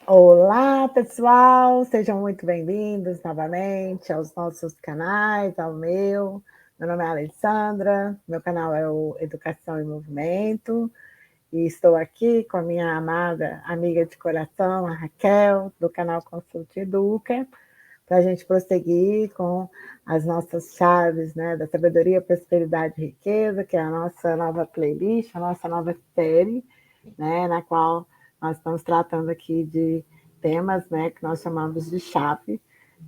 Olá, pessoal! Sejam muito bem-vindos novamente aos nossos canais, ao meu. Meu nome é Alessandra, meu canal é o Educação em Movimento, e estou aqui com a minha amada amiga de coração, a Raquel, do canal Consulte Educa, para a gente prosseguir com as nossas chaves, né, da sabedoria, prosperidade e riqueza, que é a nossa nova playlist, a nossa nova série, né, na qual nós estamos tratando aqui de temas, né, que nós chamamos de chave,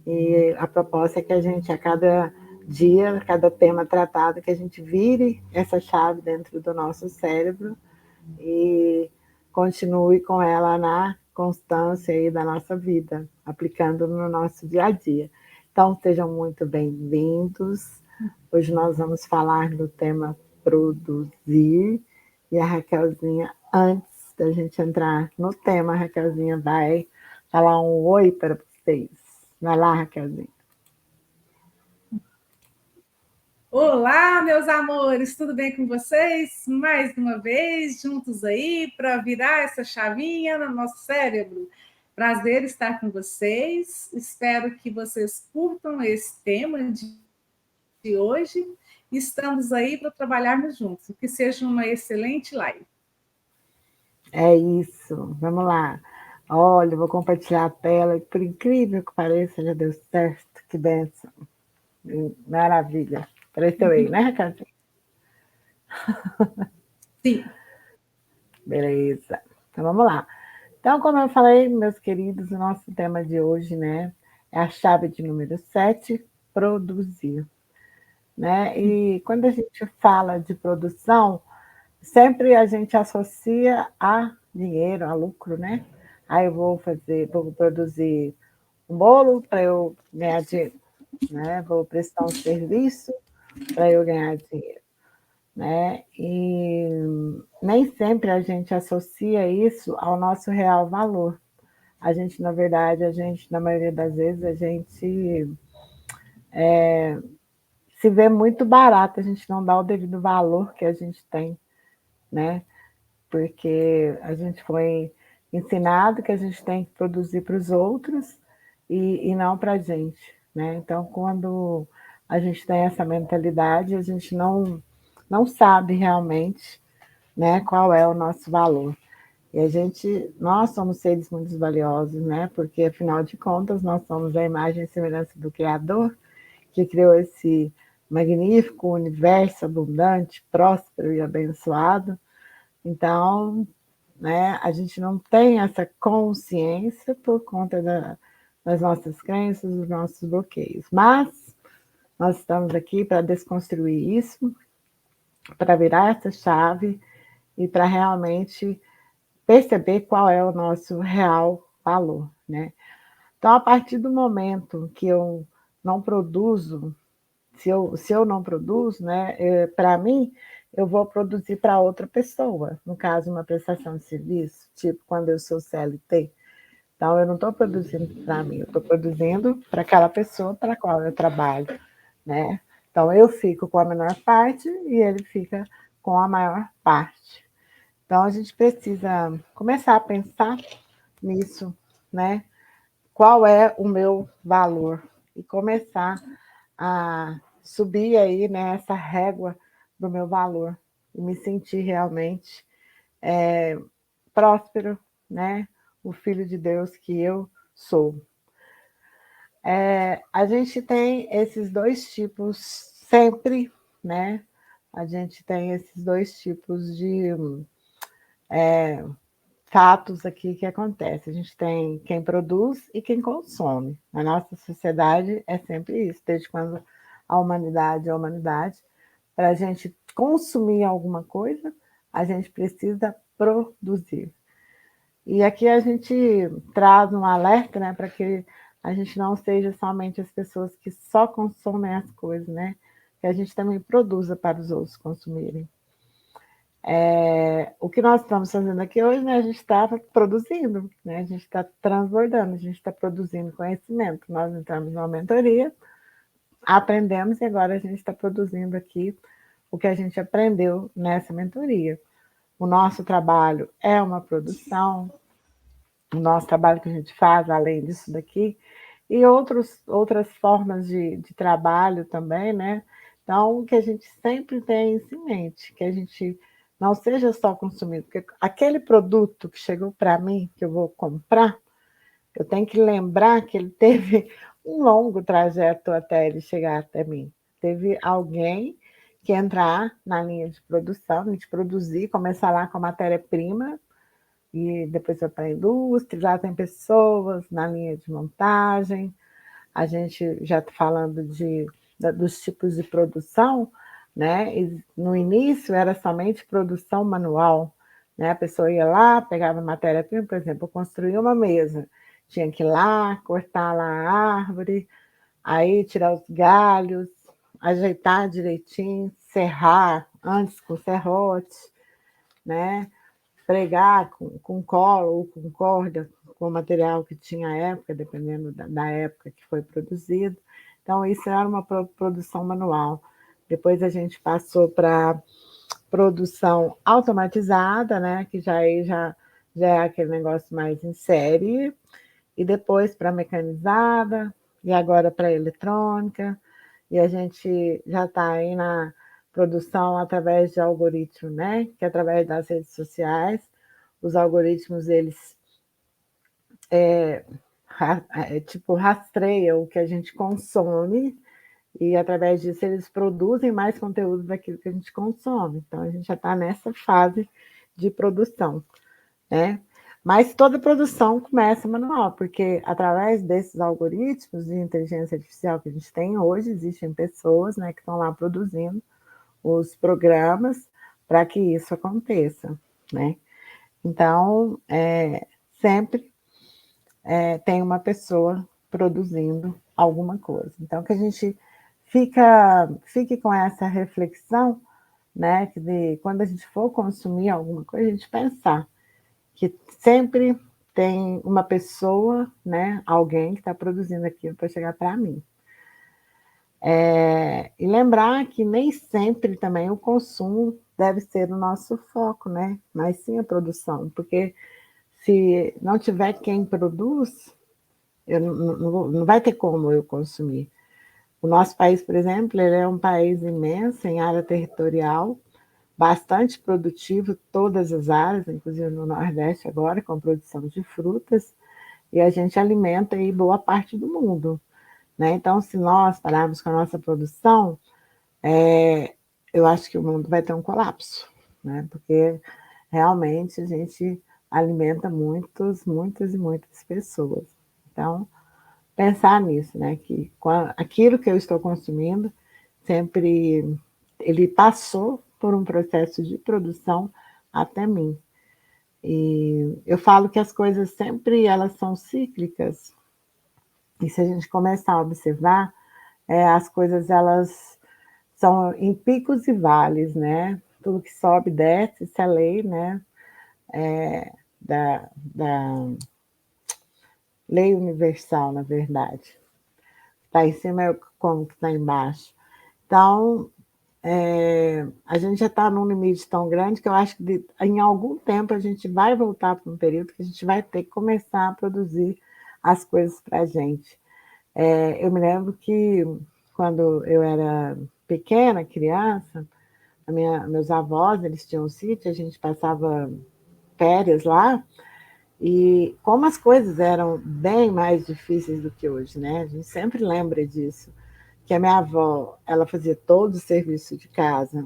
e a proposta é que a gente, a cada dia, cada tema tratado, que a gente vire essa chave dentro do nosso cérebro e continue com ela na constância aí da nossa vida, aplicando no nosso dia a dia. Então, sejam muito bem-vindos. Hoje nós vamos falar do tema produzir, e a Raquelzinha, antes da gente entrar no tema, a Raquelzinha vai falar um oi para vocês. Vai lá, Raquelzinha. Olá, meus amores, tudo bem com vocês? Mais uma vez, juntos aí para virar essa chavinha no nosso cérebro. Prazer estar com vocês. Espero que vocês curtam esse tema de hoje. Estamos aí para trabalharmos juntos. Que seja uma excelente live. É isso, vamos lá. Olha, eu vou compartilhar a tela, por incrível que pareça, já deu certo, que benção. Maravilha. Apareceu aí, né, Raquel? Sim. Beleza. Então vamos lá. Então, como eu falei, meus queridos, o nosso tema de hoje, né, é a chave de número 7, produzir. Né? E quando a gente fala de produção, sempre a gente associa a dinheiro, a lucro, né? Aí eu vou produzir um bolo para eu ganhar dinheiro, né? Vou prestar um serviço para eu ganhar dinheiro, né? E nem sempre a gente associa isso ao nosso real valor. A gente, na verdade, na maioria das vezes, a gente se vê muito barato, a gente não dá o devido valor que a gente tem, né? Porque a gente foi ensinado que a gente tem que produzir para os outros e não para a gente, né? Então, quando a gente tem essa mentalidade, a gente não sabe realmente, né, qual é o nosso valor. E nós somos seres muito valiosos, né? Porque afinal de contas, nós somos a imagem e semelhança do Criador, que criou esse magnífico universo abundante, próspero e abençoado. Então, né, a gente não tem essa consciência por conta das nossas crenças, dos nossos bloqueios. Mas nós estamos aqui para desconstruir isso, para virar essa chave e para realmente perceber qual é o nosso real valor, né? Então, a partir do momento que eu não produzo, se eu não produzo, né, para mim, eu vou produzir para outra pessoa. No caso, uma prestação de serviço, tipo quando eu sou CLT. Então, eu não estou produzindo para mim, eu estou produzindo para aquela pessoa para a qual eu trabalho, né? Então, eu fico com a menor parte e ele fica com a maior parte. Então, a gente precisa começar a pensar nisso, né? Qual é o meu valor? E começar a subir aí nessa régua do meu valor e me sentir realmente próspero, né? O filho de Deus que eu sou. A gente tem esses dois tipos sempre, né? A gente tem esses dois tipos de fatos aqui que acontecem. A gente tem quem produz e quem consome. Na nossa sociedade é sempre isso, desde quando a humanidade é a humanidade. Para a gente consumir alguma coisa, a gente precisa produzir. E aqui a gente traz um alerta, né, para que a gente não seja somente as pessoas que só consomem as coisas, né? Que a gente também produza para os outros consumirem. O que nós estamos fazendo aqui hoje, né, a gente está produzindo, né, a gente está transbordando, a gente está produzindo conhecimento. Nós entramos numa mentoria, aprendemos e agora a gente está produzindo aqui o que a gente aprendeu nessa mentoria. O nosso trabalho é uma produção, o nosso trabalho que a gente faz, além disso daqui, e outras formas de trabalho também, né? Então, que a gente sempre tem isso em mente, que a gente não seja só consumido, porque aquele produto que chegou para mim, que eu vou comprar, eu tenho que lembrar que ele teve um longo trajeto até ele chegar até mim. Teve alguém que entrar na linha de produção, de produzir, começar lá com a matéria-prima, e depois vai para a indústria, lá tem pessoas na linha de montagem. A gente já está falando dos tipos de produção, né? E no início era somente produção manual, né? A pessoa ia lá, pegava matéria-prima, por exemplo, construía uma mesa, tinha que ir lá, cortar lá a árvore, aí tirar os galhos, ajeitar direitinho, serrar antes com serrote, né? Pregar com cola ou com corda, com o material que tinha à época, dependendo da época que foi produzido. Então, isso era uma produção manual. Depois a gente passou para produção automatizada, né, que já é aquele negócio mais em série, e depois para mecanizada, e agora para eletrônica, e a gente já está aí na produção através de algoritmo, né? Que é através das redes sociais, os algoritmos eles tipo rastreiam o que a gente consome e através disso eles produzem mais conteúdo daquilo que a gente consome. Então a gente já está nessa fase de produção, né? Mas toda produção começa manual, porque através desses algoritmos de inteligência artificial que a gente tem hoje, existem pessoas, né, que estão lá produzindo os programas para que isso aconteça, né? Então, sempre tem uma pessoa produzindo alguma coisa. Então, que a gente fique com essa reflexão, né, que quando a gente for consumir alguma coisa, a gente pensar que sempre tem uma pessoa, né, alguém que está produzindo aquilo para chegar para mim. E lembrar que nem sempre também o consumo deve ser o nosso foco, né? Mas sim a produção, porque se não tiver quem produz, não vai ter como eu consumir. O nosso país, por exemplo, ele é um país imenso em área territorial, bastante produtivo, todas as áreas, inclusive no Nordeste agora, com produção de frutas, e a gente alimenta aí boa parte do mundo, né? Então, se nós pararmos com a nossa produção, eu acho que o mundo vai ter um colapso, né? Porque realmente a gente alimenta muitas e muitas pessoas. Então, pensar nisso, né? Que aquilo que eu estou consumindo sempre ele passou por um processo de produção até mim. E eu falo que as coisas sempre elas são cíclicas. E se a gente começar a observar, as coisas elas são em picos e vales, né? Tudo que sobe, desce, isso é lei, né? Da lei universal, na verdade. Está em cima é como que está embaixo. Então, a gente já está num limite tão grande que eu acho que em algum tempo a gente vai voltar para um período que a gente vai ter que começar a produzir as coisas para a gente. Eu me lembro que quando eu era pequena, criança, meus avós, eles tinham um sítio, a gente passava férias lá, e como as coisas eram bem mais difíceis do que hoje, né? A gente sempre lembra disso, que a minha avó, ela fazia todo o serviço de casa,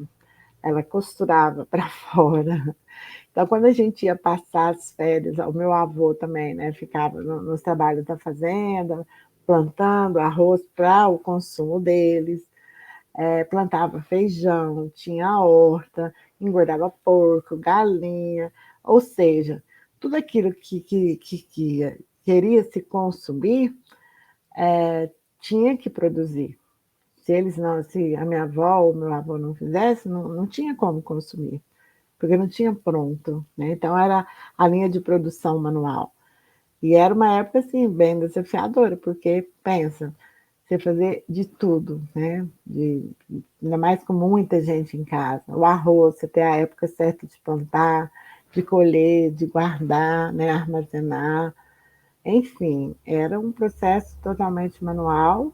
ela costurava para fora. Então, quando a gente ia passar as férias, o meu avô também, né, ficava nos trabalhos da fazenda, plantando arroz para o consumo deles, plantava feijão, tinha horta, engordava porco, galinha, ou seja, tudo aquilo que queria se consumir, tinha que produzir. Se a minha avó ou meu avô não fizesse, não tinha como consumir, porque não tinha pronto, né? Então era a linha de produção manual. E era uma época assim bem desafiadora, porque pensa, você fazer de tudo, né? Ainda mais com muita gente em casa. O arroz, você ter a época certa de plantar, de colher, de guardar, né, armazenar, enfim, era um processo totalmente manual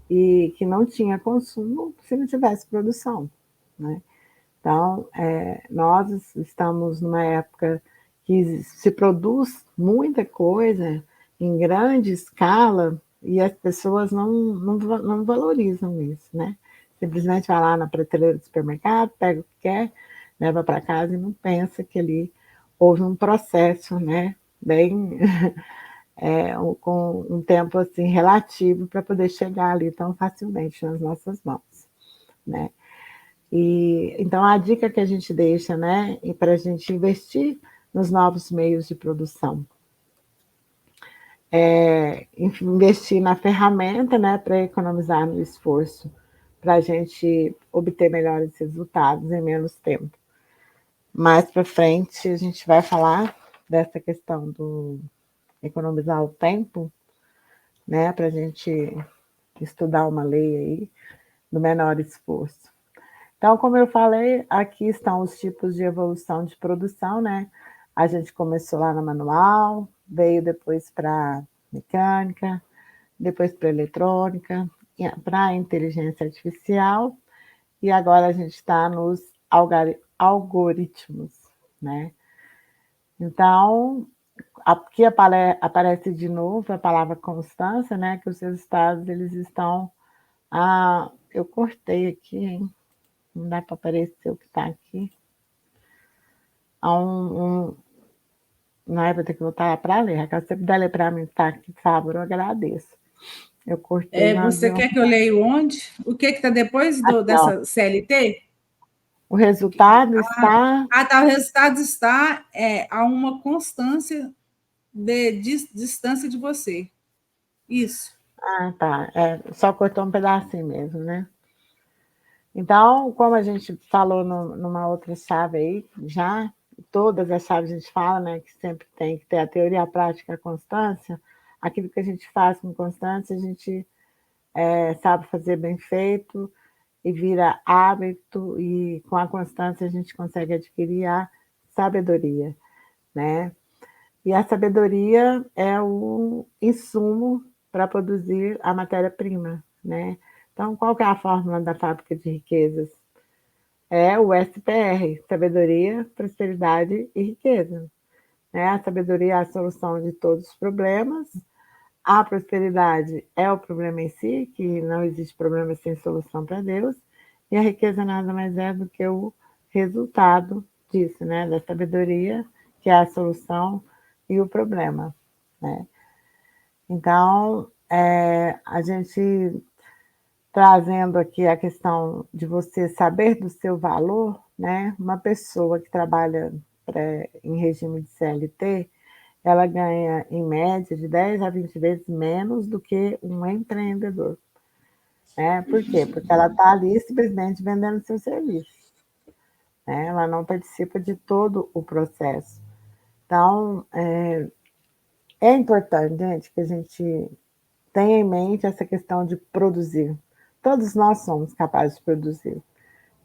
e que não tinha consumo se não tivesse produção, né? Então, nós estamos numa época que se produz muita coisa em grande escala e as pessoas não valorizam isso, né? Simplesmente vai lá na prateleira do supermercado, pega o que quer, leva para casa e não pensa que ali houve um processo, né? Bem, com um tempo assim relativo para poder chegar ali tão facilmente nas nossas mãos, né? E então a dica que a gente deixa, né, para a gente investir nos novos meios de produção, investir na ferramenta, né, para economizar no esforço, para a gente obter melhores resultados em menos tempo. Mais para frente a gente vai falar dessa questão do economizar o tempo, né, para a gente estudar uma lei aí do menor esforço. Então, como eu falei, aqui estão os tipos de evolução de produção, né? A gente começou lá na manual, veio depois para mecânica, depois para eletrônica, para a inteligência artificial, e agora a gente está nos algoritmos, né? Então, aqui aparece de novo a palavra constância, né? Que os resultados, eles estão... Ah, eu cortei aqui, hein? Não dá para aparecer o que está aqui. Não é, vou ter que voltar para ler. Raquel, se você puder ler para mim, tá aqui, por favor, eu agradeço. Eu cortei uma Você quer que eu leia onde? O que está depois aqui, ó. dessa CLT? O resultado está... Tá, o resultado está a uma constância de distância de você. Isso. Ah, tá. Só cortou um pedacinho mesmo, né? Então, como a gente falou numa outra chave aí, já, todas as chaves a gente fala, né, que sempre tem que ter a teoria, a prática, a constância. Aquilo que a gente faz com constância, a gente sabe fazer bem feito e vira hábito, e com a constância a gente consegue adquirir a sabedoria, né? E a sabedoria é o insumo para produzir a matéria-prima, né? Então, qual que é a fórmula da fábrica de riquezas? É o SPR, sabedoria, prosperidade e riqueza, né? A sabedoria é a solução de todos os problemas, a prosperidade é o problema em si, que não existe problema sem solução para Deus, e a riqueza nada mais é do que o resultado disso, né? Da sabedoria, que é a solução e o problema, né? Então, a gente trazendo aqui a questão de você saber do seu valor, né? Uma pessoa que trabalha em regime de CLT, ela ganha, em média, de 10 a 20 vezes menos do que um empreendedor. Né? Por quê? Porque ela está ali simplesmente vendendo seu serviço. Né? Ela não participa de todo o processo. Então, é importante, gente, que a gente tenha em mente essa questão de produzir. Todos nós somos capazes de produzir.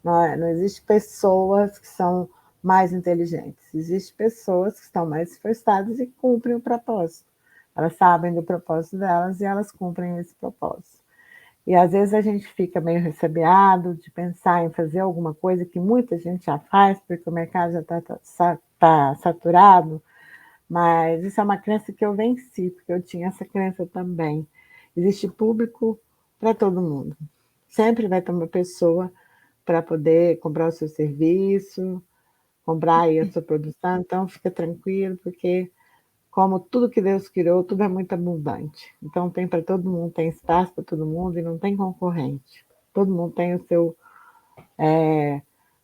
Não existe pessoas que são mais inteligentes. Existem pessoas que estão mais esforçadas e cumprem o propósito. Elas sabem do propósito delas e elas cumprem esse propósito. E às vezes a gente fica meio ressabiado de pensar em fazer alguma coisa que muita gente já faz, porque o mercado já está saturado, mas isso é uma crença que eu venci, porque eu tinha essa crença também. Existe público para todo mundo. Sempre vai ter uma pessoa para poder comprar o seu serviço, comprar aí a sua produção, então fica tranquilo, porque como tudo que Deus criou, tudo é muito abundante. Então tem para todo mundo, tem espaço para todo mundo e não tem concorrente. Todo mundo tem o seu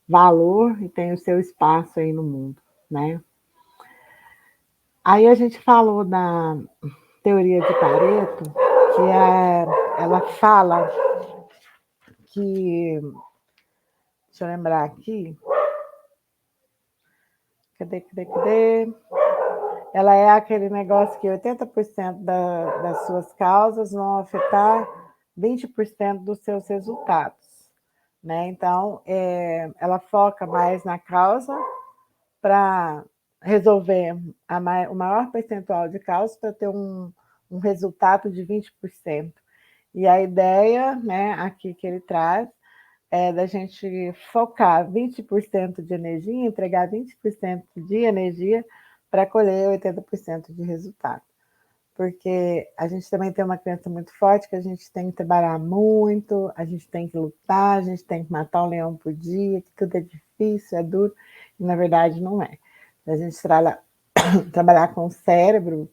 valor e tem o seu espaço aí no mundo, né? Aí a gente falou da teoria de Pareto, que ela fala que, deixa eu lembrar aqui, cadê? Ela é aquele negócio que 80% das suas causas vão afetar 20% dos seus resultados, né? Então, ela foca mais na causa para resolver o maior percentual de casos para ter um resultado de 20%. E a ideia, né, aqui que ele traz, é da gente focar 20% de energia, entregar 20% de energia para colher 80% de resultado. Porque a gente também tem uma crença muito forte que a gente tem que trabalhar muito, a gente tem que lutar, a gente tem que matar um leão por dia, que tudo é difícil, é duro, e na verdade não é. A gente trabalhar com o cérebro,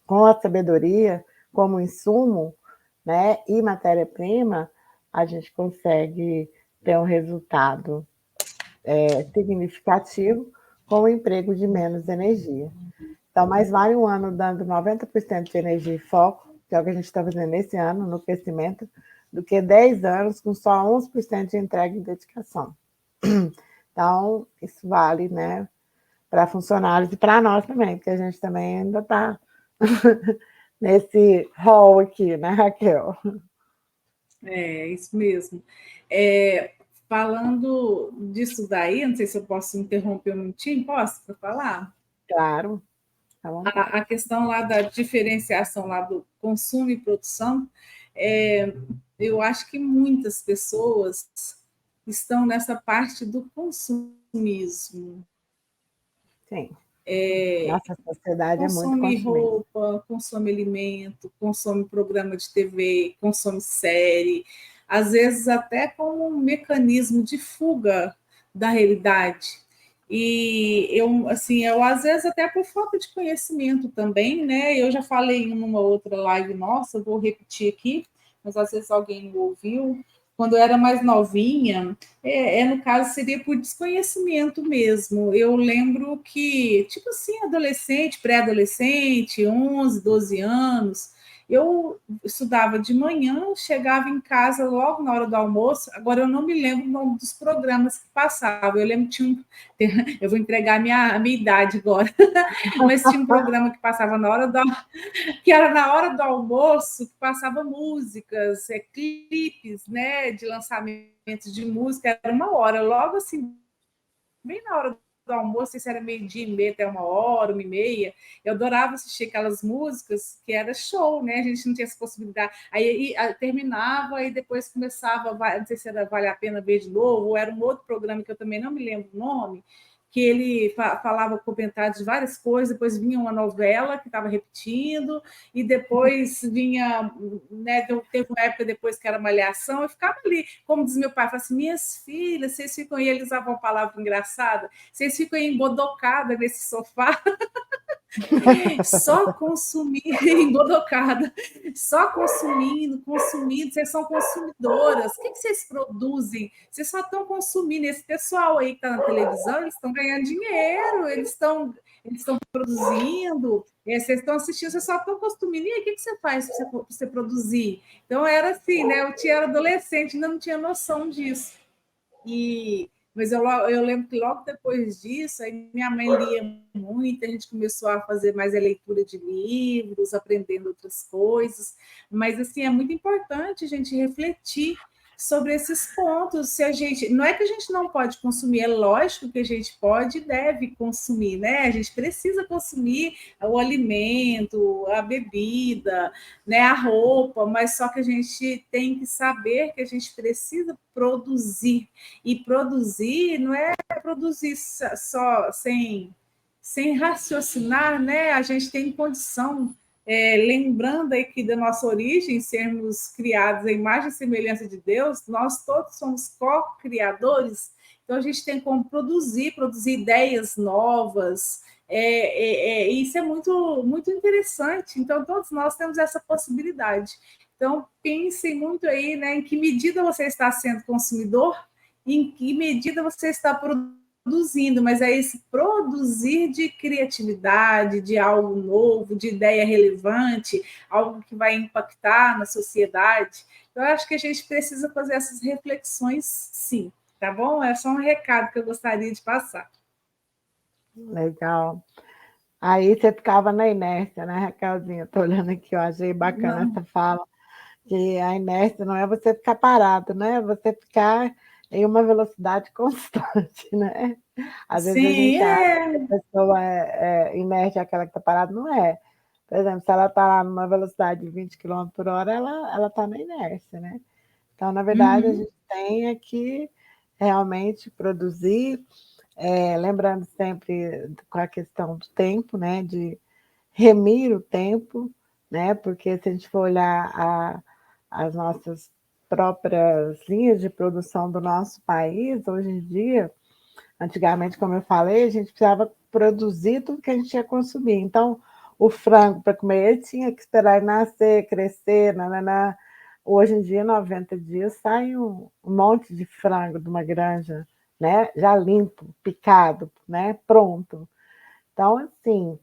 com a sabedoria, como insumo, né, e matéria-prima, a gente consegue ter um resultado significativo com o emprego de menos energia. Então, mais vale um ano dando 90% de energia e foco, que é o que a gente está fazendo esse ano, no crescimento, do que 10 anos com só 11% de entrega e dedicação. Então, isso vale, né, para funcionários e para nós também, porque a gente também ainda está nesse rol aqui, né, Raquel? É, isso mesmo. Falando disso daí, não sei se eu posso interromper um minutinho, posso para falar? Claro. A questão lá da diferenciação lá do consumo e produção, eu acho que muitas pessoas estão nessa parte do consumismo. Sim. Nossa sociedade é muito Consome consumista. roupa, consome alimento, consome programa de TV, consome série, às vezes até como um mecanismo de fuga da realidade. E eu às vezes até por falta de conhecimento também, né? Eu já falei em uma outra live nossa, vou repetir aqui, mas às vezes alguém não ouviu. Quando eu era mais novinha, no caso, seria por desconhecimento mesmo. Eu lembro que, tipo assim, adolescente, pré-adolescente, 11, 12 anos, eu estudava de manhã, chegava em casa logo na hora do almoço. Agora, eu não me lembro o nome dos programas que passavam. Eu lembro que tinha eu vou entregar a minha idade agora, mas tinha um programa que passava na hora que era na hora do almoço, que passava músicas, clipes, né, de lançamentos de música, era uma hora, logo assim, bem na hora do almoço, se era meio-dia e meia até uma hora, 1h30, eu adorava assistir aquelas músicas, que era show, né? A gente não tinha essa possibilidade. Aí terminava e depois começava, não sei se era Vale a Pena Ver de Novo, ou era um outro programa que eu também não me lembro o nome, que ele falava comentários de várias coisas, depois vinha uma novela que estava repetindo, e depois vinha, né, teve uma época depois que era Malhação, eu ficava ali, como diz meu pai, assim, minhas filhas, vocês ficam, e eles usavam uma palavra engraçada, vocês ficam embodocadas nesse sofá, só consumir, embodocada, só consumindo, vocês são consumidoras. O que vocês produzem? Vocês só estão consumindo. Esse pessoal aí que está na televisão, eles estão ganhando dinheiro, eles estão produzindo, vocês estão assistindo, vocês só estão consumindo. E aí, o que você faz para você produzir? Então, era assim, né? Eu tinha era adolescente, ainda não tinha noção disso. Mas eu lembro que logo depois disso, aí minha mãe lia muito, a gente começou a fazer mais a leitura de livros, aprendendo outras coisas. Mas assim, é muito importante a gente refletir sobre esses pontos. Se a gente, não é que a gente não pode consumir, é lógico que a gente pode e deve consumir, né? A gente precisa consumir o alimento, a bebida, né, a roupa, mas só que a gente tem que saber que a gente precisa produzir. E produzir não é produzir só sem raciocinar, né? A gente tem condição, lembrando aí que da nossa origem, sermos criados à imagem e semelhança de Deus, nós todos somos co-criadores, então a gente tem como produzir ideias novas, isso é muito, muito interessante. Então, todos nós temos essa possibilidade. Então, pensem muito aí, né, em que medida você está sendo consumidor, em que medida você está produzindo, mas é esse produzir de criatividade, de algo novo, de ideia relevante, algo que vai impactar na sociedade. Então, eu acho que a gente precisa fazer essas reflexões, sim, tá bom? É só um recado que eu gostaria de passar. Legal. Aí você ficava na inércia, né, Raquelzinha? Estou olhando aqui, eu achei bacana Não. essa fala, que a inércia não é você ficar parado, né? É você ficar em uma velocidade constante, né? Às vezes a Sim, gente acha que a é. pessoa é inerte, aquela que está parada, não é. Por exemplo, se ela está lá numa velocidade de 20 quilômetros por hora, ela está na inércia, né? Então, na verdade, a Uhum. gente tem é que realmente produzir, lembrando sempre com a questão do tempo, né? De remir o tempo, né? Porque se a gente for olhar as nossas próprias linhas de produção do nosso país, hoje em dia, antigamente, como eu falei, a gente precisava produzir tudo que a gente ia consumir. Então, o frango para comer, ele tinha que esperar ele nascer, crescer, nananá. Hoje em dia, 90 dias, sai um monte de frango de uma granja, né? Já limpo, picado, né? Pronto. Então, assim,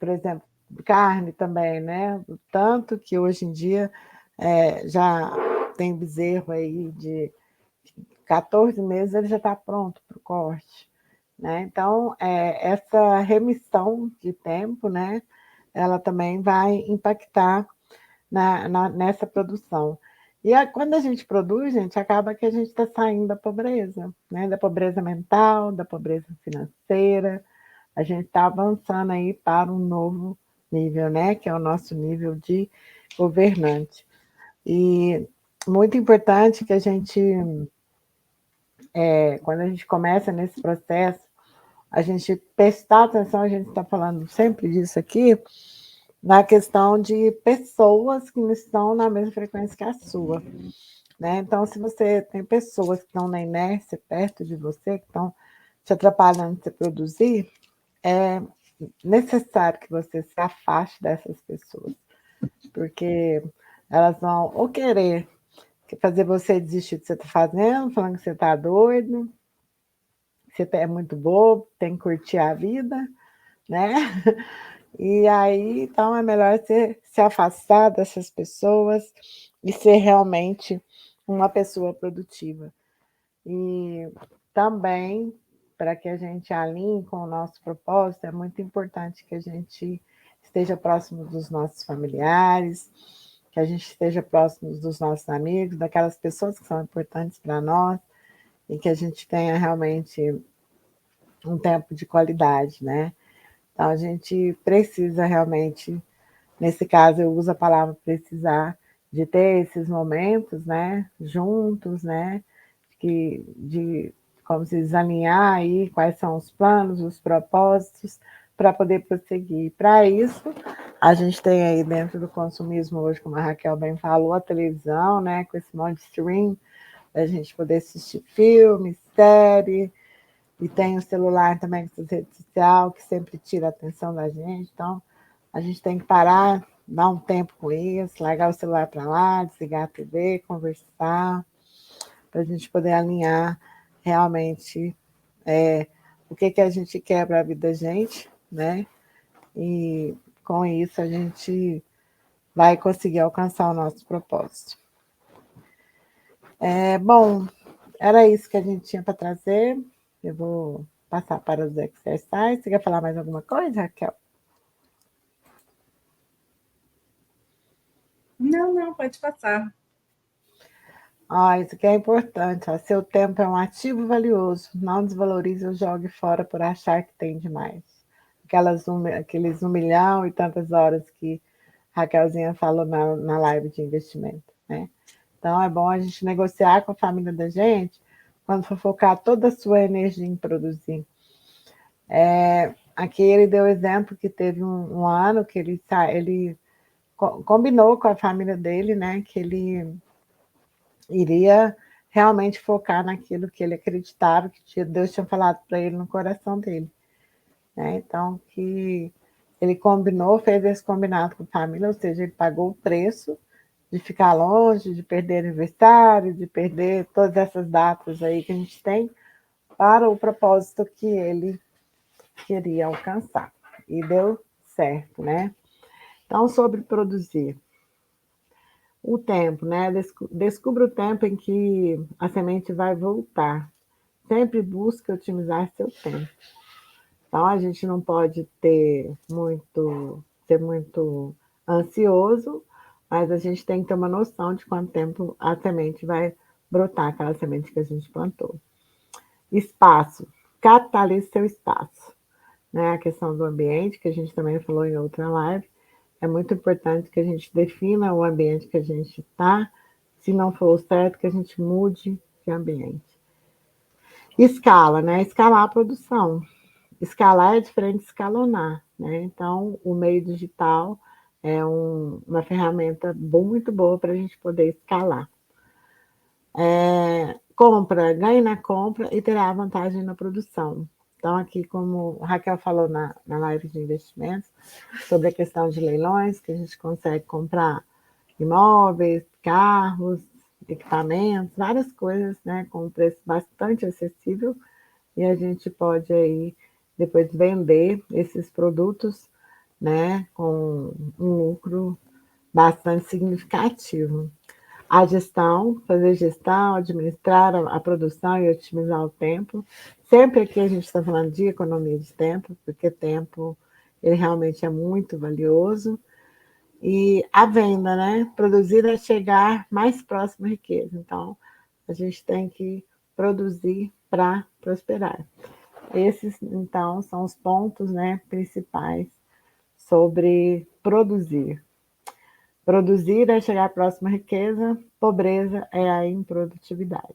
por exemplo, carne também, né? O tanto que hoje em dia já tem bezerro aí de 14 meses, ele já está pronto para o corte, né? Então, essa remissão de tempo, né? Ela também vai impactar nessa produção. E quando a gente produz, gente, acaba que a gente está saindo da pobreza, né? Da pobreza mental, da pobreza financeira, a gente está avançando aí para um novo nível, né? Que é o nosso nível de governante. E muito importante que a gente, quando a gente começa nesse processo, a gente prestar atenção, a gente está falando sempre disso aqui, na questão de pessoas que não estão na mesma frequência que a sua. Né? Então, se você tem pessoas que estão na inércia perto de você, que estão te atrapalhando de você produzir, é necessário que você se afaste dessas pessoas, porque elas vão ou querer fazer você desistir do que você está fazendo, falando que você está doido, que você é muito bobo, tem que curtir a vida, né? E aí, então, é melhor você se afastar dessas pessoas e ser realmente uma pessoa produtiva. E também, para que a gente alinhe com o nosso propósito, é muito importante que a gente esteja próximo dos nossos familiares, que a gente esteja próximo dos nossos amigos, daquelas pessoas que são importantes para nós, e que a gente tenha realmente um tempo de qualidade, né? Então, a gente precisa realmente, nesse caso, eu uso a palavra precisar, de ter esses momentos, né, juntos, né, de como se desalinhar aí quais são os planos, os propósitos, para poder prosseguir. Para isso, a gente tem aí dentro do consumismo hoje, como a Raquel bem falou, a televisão, né, com esse monte de stream, para a gente poder assistir filme, série, e tem o celular também com rede social, que sempre tira a atenção da gente. Então, a gente tem que parar, dar um tempo com isso, largar o celular para lá, desligar a TV, conversar, para a gente poder alinhar realmente o que a gente quer para a vida da gente, né? E com isso a gente vai conseguir alcançar o nosso propósito. Bom, era isso que a gente tinha para trazer. Eu vou passar para os exercícios. Você quer falar mais alguma coisa, Raquel? Não, não, pode passar. Isso que é importante. Ó. Seu tempo é um ativo valioso. Não desvalorize ou jogue fora por achar que tem demais. Aqueles 1 milhão e tantas horas que Raquelzinha falou na live de investimento. Né? Então, é bom a gente negociar com a família da gente quando for focar toda a sua energia em produzir. Aqui ele deu exemplo que teve um ano que ele combinou com a família dele, né, que ele iria realmente focar naquilo que ele acreditava, que Deus tinha falado para ele no coração dele. Né? Então, que ele combinou, fez esse combinado com a família, ou seja, ele pagou o preço de ficar longe, de perder aniversário, de perder todas essas datas aí que a gente tem para o propósito que ele queria alcançar. E deu certo, né? Então, sobre produzir. O tempo, né? Descubra o tempo em que a semente vai voltar. Sempre busque otimizar seu tempo. Então, a gente não pode ser muito ansioso, mas a gente tem que ter uma noção de quanto tempo a semente vai brotar aquela semente que a gente plantou. Espaço, capitalize seu espaço. Né? A questão do ambiente, que a gente também falou em outra live, é muito importante que a gente defina o ambiente que a gente está, se não for o certo, que a gente mude de ambiente. Escala, né? Escalar a produção. Escalar é diferente de escalonar, né? Então, o meio digital é uma ferramenta muito boa para a gente poder escalar. Compra, ganhe na compra e terá vantagem na produção. Então, aqui, como a Raquel falou na live de investimentos, sobre a questão de leilões, que a gente consegue comprar imóveis, carros, equipamentos, várias coisas, né, com um preço bastante acessível, e a gente pode aí depois vender esses produtos, né, com um lucro bastante significativo. A gestão, fazer gestão, administrar a produção e otimizar o tempo. Sempre aqui a gente está falando de economia de tempo, porque tempo ele realmente é muito valioso. E a venda, né? Produzir é chegar mais próximo à riqueza. Então, a gente tem que produzir para prosperar. Esses, então, são os pontos, né, principais sobre produzir. Produzir é chegar próximo à riqueza, pobreza é a improdutividade.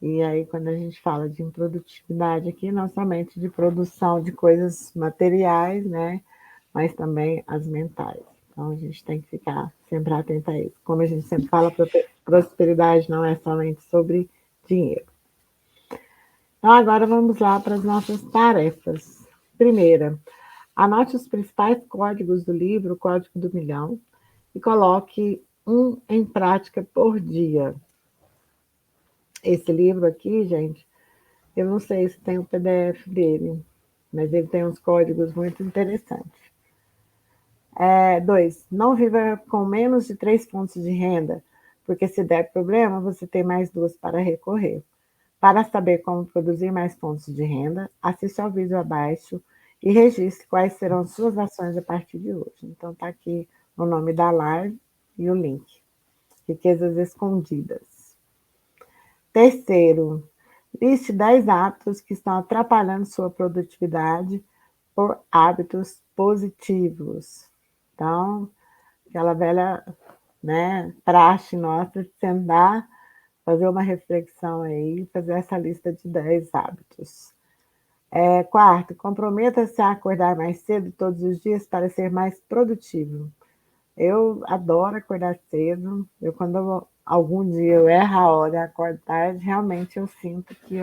E aí, quando a gente fala de improdutividade aqui, não somente de produção de coisas materiais, né, mas também as mentais. Então, a gente tem que ficar sempre atento a isso. Como a gente sempre fala, prosperidade não é somente sobre dinheiro. Então, agora vamos lá para as nossas tarefas. Primeira, anote os principais códigos do livro, o Código do Milhão, e coloque um em prática por dia. Esse livro aqui, gente, eu não sei se tem o PDF dele, mas ele tem uns códigos muito interessantes. 2. Não viva com menos de 3 fontes de renda, porque se der problema, você tem mais 2 para recorrer. Para saber como produzir mais fontes de renda, assista ao vídeo abaixo e registre quais serão suas ações a partir de hoje. Então, está aqui o nome da live e o link. Riquezas escondidas. Terceiro, liste 10 hábitos que estão atrapalhando sua produtividade por hábitos positivos. Então, aquela velha, né, praxe nossa de sentar, fazer uma reflexão aí, fazer essa lista de 10 hábitos. Quarto, comprometa-se a acordar mais cedo todos os dias para ser mais produtivo. Eu adoro acordar cedo. Quando algum dia eu erro a hora e acordo tarde, realmente eu sinto que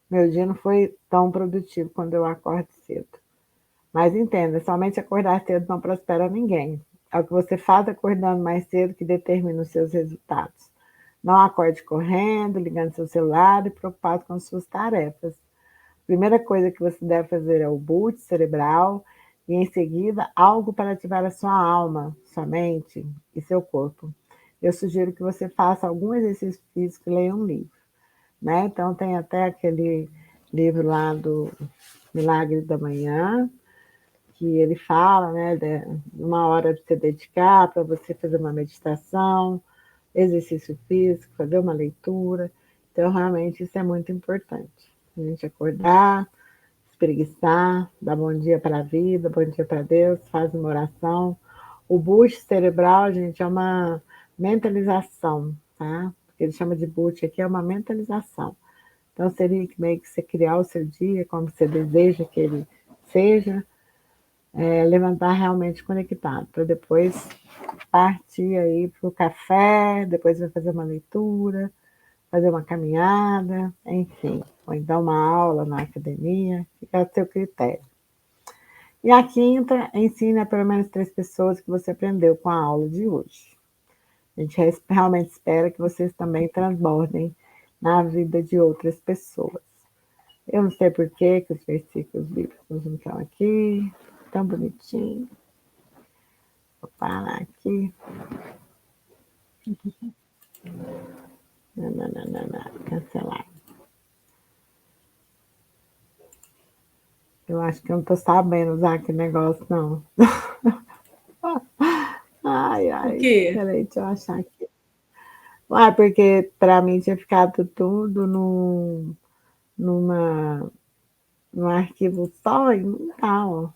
meu dia não foi tão produtivo quando eu acordo cedo. Mas entenda, somente acordar cedo não prospera ninguém. É o que você faz acordando mais cedo que determina os seus resultados. Não acorde correndo, ligando seu celular e preocupado com suas tarefas. A primeira coisa que você deve fazer é o boot cerebral e, em seguida, algo para ativar a sua alma, sua mente e seu corpo. Eu sugiro que você faça algum exercício físico e leia um livro. Né? Então, tem até aquele livro lá do Milagre da Manhã, que ele fala, né, de uma hora de se dedicar para você fazer uma meditação, exercício físico, fazer uma leitura. Então, realmente, isso é muito importante. A gente acordar, espreguiçar, dar bom dia para a vida, bom dia para Deus, faz uma oração. O boost cerebral, gente, é uma mentalização, tá? Ele chama de boot aqui, é uma mentalização. Então, seria meio que você criar o seu dia como você deseja que ele seja, levantar realmente conectado, para depois partir aí para o café, depois vai fazer uma leitura, fazer uma caminhada, enfim, ou então uma aula na academia, fica a seu critério. E a quinta, ensine a pelo menos 3 pessoas que você aprendeu com a aula de hoje. A gente realmente espera que vocês também transbordem na vida de outras pessoas. Eu não sei por que os versículos bíblicos não estão aqui, tão bonitinho. Vou parar aqui. Não, cancelar. Eu acho que eu não estou sabendo usar aquele negócio, não. Ai, O quê? peraí, deixa eu achar aqui. Ah, porque para mim tinha ficado tudo numa, num arquivo só e não tá, ó.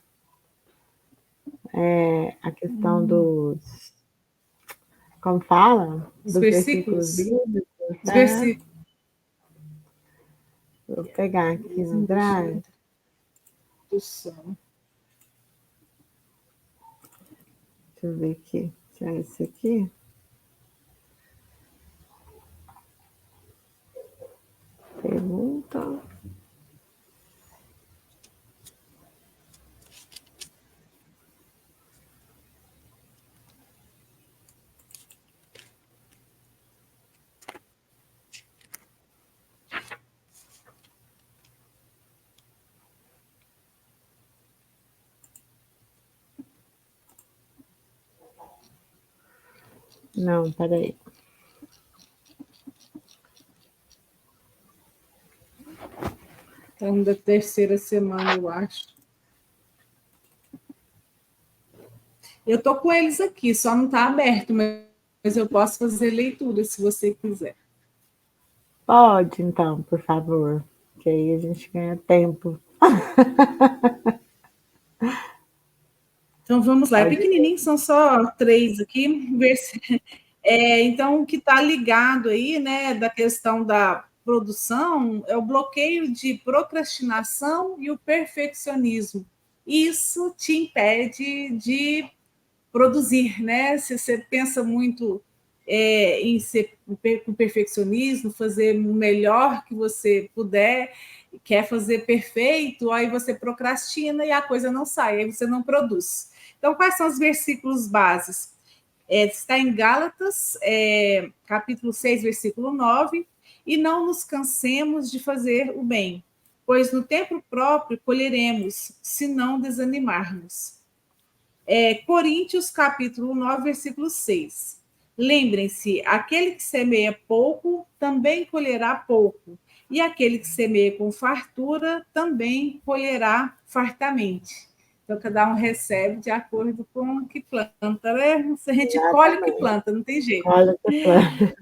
É, a questão dos, como fala? Os Dos versículos versículos? bíblicos, Os né? versículos. Vou pegar aqui no Deixa eu Drive. ver. Do som. Deixa eu ver aqui. Se é esse aqui. Pergunta. Não, peraí. Estamos da terceira semana, eu acho. Eu estou com eles aqui, só não está aberto, mas eu posso fazer leitura se você quiser. Pode, então, por favor. Que aí a gente ganha tempo. Então vamos lá, é Pode. pequenininho, são só 3 aqui. Então, o que está ligado aí, né, da questão da produção é o bloqueio de procrastinação e o perfeccionismo. Isso te impede de produzir, né? Se você pensa muito em ser com perfeccionismo, fazer o melhor que você puder, quer fazer perfeito, aí você procrastina e a coisa não sai, aí você não produz. Então, quais são os versículos bases? Está em Gálatas, capítulo 6, versículo 9, e não nos cansemos de fazer o bem, pois no tempo próprio colheremos, se não desanimarmos. Coríntios, capítulo 9, versículo 6. Lembrem-se, aquele que semeia pouco também colherá pouco, e aquele que semeia com fartura também colherá fartamente. Então, cada um recebe de acordo com o que planta, né? A gente colhe o que Exatamente. planta, não tem jeito. Olha que plano.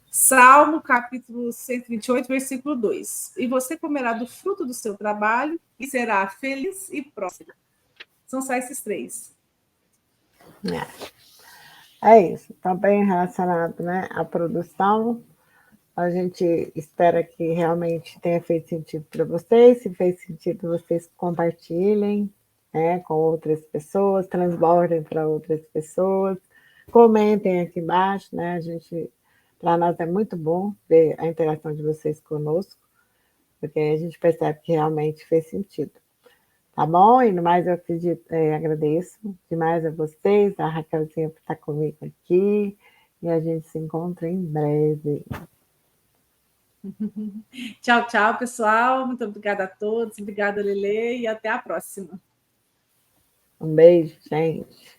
Salmo, capítulo 128, versículo 2. E você comerá do fruto do seu trabalho e será feliz e próspero. São só esses 3. É isso. Também relacionado, né, à produção. A gente espera que realmente tenha feito sentido para vocês. Se fez sentido, vocês compartilhem, né, com outras pessoas, transbordem para outras pessoas, comentem aqui embaixo, né? Para nós é muito bom ver a interação de vocês conosco, porque a gente percebe que realmente fez sentido. Tá bom? E no mais eu acredito, agradeço demais a vocês, a Raquelzinha por estar comigo aqui, e a gente se encontra em breve. Tchau, tchau, pessoal. Muito obrigada a todos. Obrigada, Lele, e até a próxima. Um beijo, gente.